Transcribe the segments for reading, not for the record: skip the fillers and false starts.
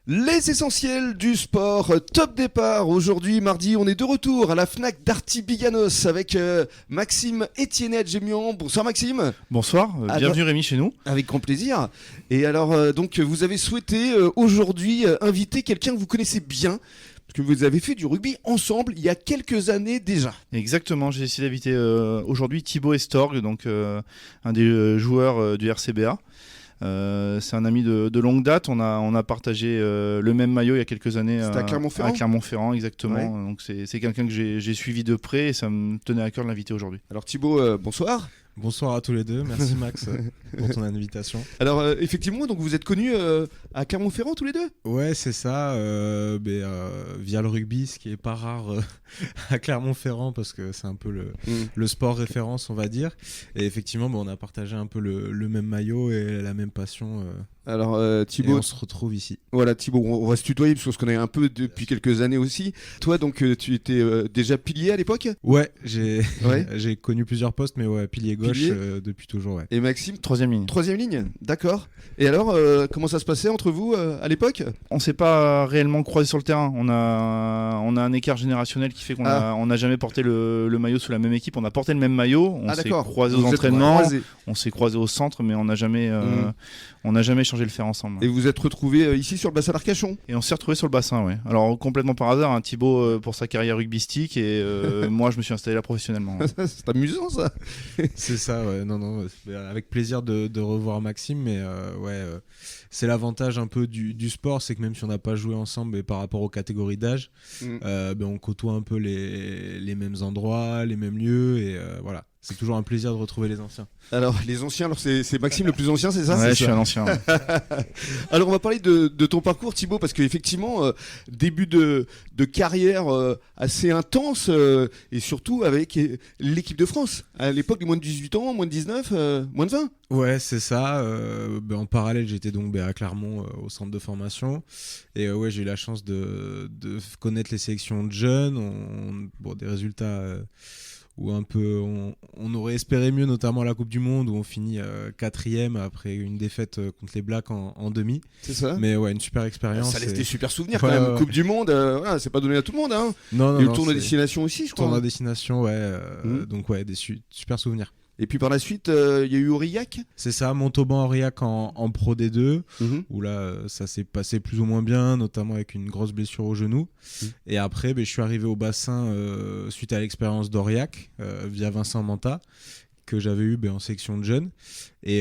Les essentiels du sport, top départ. Aujourd'hui, mardi, on est de retour à la Fnac d'Artibiganos avec Maxime Etienne Adjemian. Bonsoir Maxime. Bonsoir, bienvenue Rémi chez nous. Avec grand plaisir. Et alors, donc, vous avez souhaité aujourd'hui inviter quelqu'un que vous connaissez bien, parce que vous avez fait du rugby ensemble il y a quelques années déjà. Exactement, j'ai décidé d'inviter aujourd'hui Thibaut Estorgue, donc un des joueurs du RCBA. C'est un ami de longue date. On a partagé le même maillot il y a quelques années. C'était à Clermont-Ferrand. À Clermont-Ferrand, exactement. Ouais. Donc c'est quelqu'un que j'ai suivi de près et ça me tenait à cœur de l'inviter aujourd'hui. Alors Thibaut, bonsoir. Bonsoir à tous les deux, merci Max pour ton invitation. Alors effectivement, donc vous êtes connus à Clermont-Ferrand tous les deux. Ouais, c'est ça, via le rugby, ce qui est pas rare à Clermont-Ferrand parce que c'est un peu le sport référence, on va dire. Et effectivement, on a partagé un peu le même maillot et la même passion. Alors Thibaut, Thibaut, on se retrouve ici. Voilà Thibaut, on va se tutoyer parce qu'on se connaît un peu depuis quelques années aussi. Toi donc tu étais déjà pilier à l'époque. Ouais, j'ai Ouais. j'ai connu plusieurs postes, mais ouais, pilier gauche depuis toujours. Ouais. Et Maxime, Troisième ligne. troisième ligne, d'accord. Et alors comment ça se passait entre vous à l'époque? On s'est pas réellement croisés sur le terrain. On a un écart générationnel qui fait qu'on on n'a jamais porté le maillot sous la même équipe. On a porté le même maillot. On s'est D'accord. croisés aux Vous êtes entraînements. croisés. On s'est croisés au centre, mais on n'a jamais échangé le fer ensemble. Et vous vous êtes retrouvés ici sur le bassin d'Arcachon. Et on s'est retrouvés sur le bassin, ouais. Alors complètement par hasard, hein, Thibaut pour sa carrière rugbystique et moi je me suis installé là professionnellement. Ouais. C'est amusant ça. C'est ça, ouais. Non, avec plaisir de revoir Maxime, mais c'est l'avantage un peu du sport, c'est que même si on n'a pas joué ensemble, et par rapport aux catégories d'âge, on côtoie un peu les mêmes endroits, les mêmes lieux, et voilà. C'est toujours un plaisir de retrouver les anciens. Alors les anciens, alors c'est Maxime le plus ancien, c'est ça? Ouais, C'est je ça. suis un ancien. Ouais. Alors on va parler de ton parcours Thibaut, parce qu'effectivement début de carrière assez intense et surtout avec l'équipe de France. À l'époque, les moins de 18 ans, moins de 19, moins de 20. Ouais, c'est ça. En parallèle, j'étais donc à Clermont au centre de formation. Et j'ai eu la chance de connaître les sélections de jeunes. Des résultats où un peu on aurait espéré mieux, notamment à la Coupe du Monde, où on finit 4e après une défaite contre les Blacks en demi. C'est ça. Mais ouais, une super expérience. Ça laisse des super souvenirs Ouais, quand même. ouais. Coupe du Monde, voilà, c'est pas donné à tout le monde. Hein. Non, Il y a eu le tournoi destination aussi, je crois. Tournoi destination, ouais. Donc ouais, des super souvenirs. Et puis par la suite, il y a eu Aurillac. C'est ça, Montauban-Aurillac en Pro D2, où là, ça s'est passé plus ou moins bien, notamment avec une grosse blessure au genou. Et après, je suis arrivé au bassin suite à l'expérience d'Aurillac, via Vincent Manta, que j'avais eu en section de jeunes. Et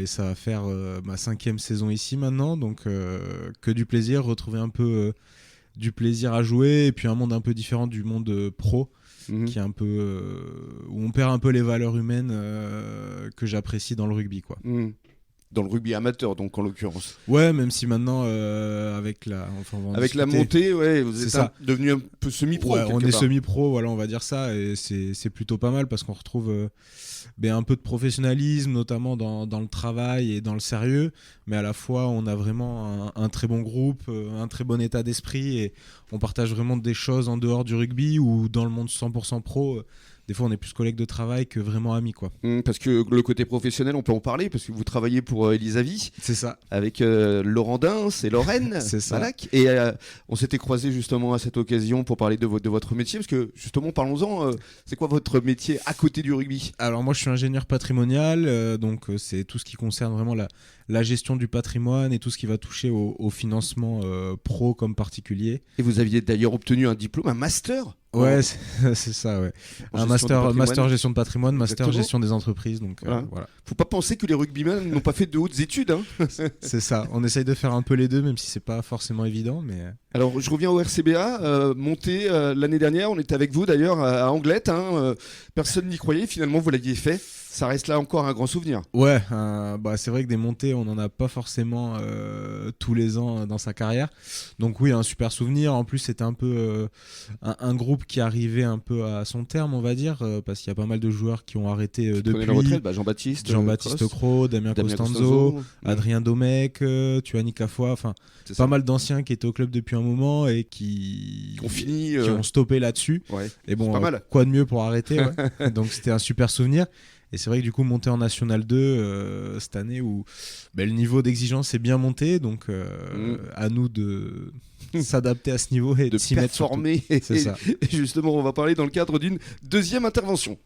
ça va faire ma 5e saison ici maintenant, donc que du plaisir, retrouver un peu du plaisir à jouer, et puis un monde un peu différent du monde pro. Qui est un peu où on perd un peu les valeurs humaines que j'apprécie dans le rugby, quoi. Dans le rugby amateur, donc en l'occurrence. Ouais, même si maintenant avec la montée, ouais, vous êtes devenu un peu semi-pro. Ouais, on est semi-pro, voilà, on va dire ça, et c'est plutôt pas mal parce qu'on retrouve un peu de professionnalisme, notamment dans le travail et dans le sérieux, mais à la fois on a vraiment un très bon groupe, un très bon état d'esprit, et on partage vraiment des choses en dehors du rugby ou dans le monde 100% pro. Des fois, on est plus collègues de travail que vraiment amis, quoi. Parce que le côté professionnel, on peut en parler, parce que vous travaillez pour Elisavie. C'est ça. Avec Laurent Dins et Lorraine. C'est ça. Malac. Et on s'était croisés justement à cette occasion pour parler de votre métier, parce que justement, parlons-en, c'est quoi votre métier à côté du rugby? Alors moi, je suis ingénieur patrimonial, donc c'est tout ce qui concerne vraiment la gestion du patrimoine et tout ce qui va toucher au financement pro comme particulier. Et vous aviez d'ailleurs obtenu un diplôme, un master? Ouais, c'est ça, ouais. Un master gestion de patrimoine, master gestion des entreprises. Donc, voilà. Faut pas penser que les rugbymen n'ont pas fait de hautes études. Hein. C'est ça. On essaye de faire un peu les deux, même si c'est pas forcément évident. Mais... Alors, je reviens au RCBA. Monté l'année dernière, on était avec vous d'ailleurs à Anglette. Personne n'y croyait. Finalement, vous l'aviez fait. Ça reste là encore un grand souvenir. Ouais, c'est vrai que des montées, on n'en a pas forcément tous les ans dans sa carrière. Donc oui, un super souvenir. En plus, c'était un peu un groupe qui arrivait un peu à son terme, on va dire, parce qu'il y a pas mal de joueurs qui ont arrêté depuis. La retraite, Jean-Baptiste Cros, Damien Costanzo, Adrien Domecq, Tuani Cafoua, enfin pas mal d'anciens qui étaient au club depuis un moment et qui ont stoppé là-dessus. Ouais, et bon, quoi de mieux pour arrêter, ouais. Donc c'était un super souvenir. Et c'est vrai que du coup, monter en National 2 cette année où le niveau d'exigence est bien monté, donc à nous de s'adapter à ce niveau et de s'y mettre surtout. performer. C'est ça. Et justement, on va parler dans le cadre d'une deuxième intervention.